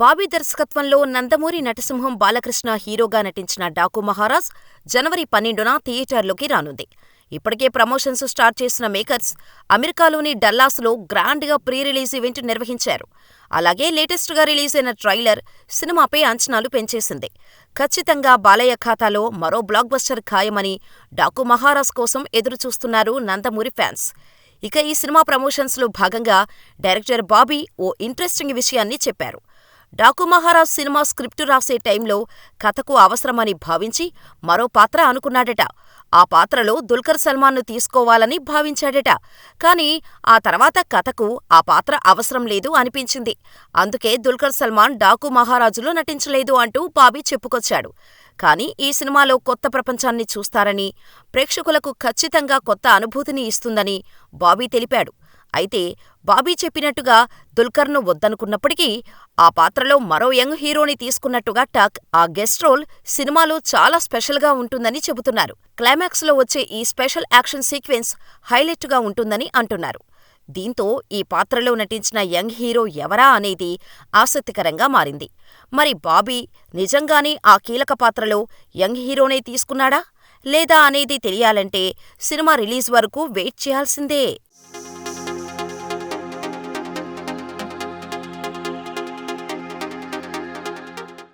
బాబీ దర్శకత్వంలో నందమూరి నటసింహం బాలకృష్ణ హీరోగా నటించిన డాకు మహారాజ్ జనవరి 12న థియేటర్లోకి రానుంది. ఇప్పటికే ప్రమోషన్స్ స్టార్ట్ చేసిన మేకర్స్ అమెరికాలోని డల్లాస్లో గ్రాండ్గా ప్రీ రిలీజ్ ఈవెంట్ నిర్వహించారు. అలాగే లేటెస్ట్గా రిలీజ్ అయిన ట్రైలర్ సినిమాపై అంచనాలు పెంచేసింది. ఖచ్చితంగా బాలయ్య ఖాతాలో మరో బ్లాక్ బస్టర్ ఖాయమని డాకు మహారాజ్ కోసం ఎదురుచూస్తున్నారు నందమూరి ఫ్యాన్స్. ఇక ఈ సినిమా ప్రమోషన్స్లో భాగంగా డైరెక్టర్ బాబీ ఓ ఇంట్రెస్టింగ్ విషయాన్ని చెప్పారు. డాకు మహారాజ్ సినిమా స్క్రిప్టు రాసే టైంలో కథకు అవసరమని భావించి మరో పాత్ర అనుకున్నాడట. ఆ పాత్రలో దుల్కర్ సల్మాన్ను తీసుకోవాలని భావించాడట. కానీ ఆ తర్వాత కథకు ఆ పాత్ర అవసరం లేదు అనిపించింది. అందుకే దుల్కర్ సల్మాన్ డాకు మహారాజులో నటించలేదు అంటూ బాబీ చెప్పుకొచ్చాడు. కానీ ఈ సినిమాలో కొత్త ప్రపంచాన్ని చూస్తారని, ప్రేక్షకులకు ఖచ్చితంగా కొత్త అనుభూతిని ఇస్తుందని బాబీ తెలిపాడు. అయితే బాబీ చెప్పినట్టుగా దుల్కర్ను వద్దనుకున్నప్పటికీ ఆ పాత్రలో మరో యంగ్ హీరోని తీసుకున్నట్టుగా టాక్. ఆ గెస్ట్ రోల్ సినిమాలో చాలా స్పెషల్గా ఉంటుందని చెబుతున్నారు. క్లైమాక్స్లో వచ్చే ఈ స్పెషల్ యాక్షన్ సీక్వెన్స్ హైలైట్గా ఉంటుందని అంటున్నారు. దీంతో ఈ పాత్రలో నటించిన యంగ్ హీరో ఎవరా అనేది ఆసక్తికరంగా మారింది. మరి బాబీ నిజంగానే ఆ కీలక పాత్రలో యంగ్ హీరోనే తీసుకున్నాడా లేదా అనేది తెలియాలంటే సినిమా రిలీజ్ వరకు వెయిట్ చేయాల్సిందే.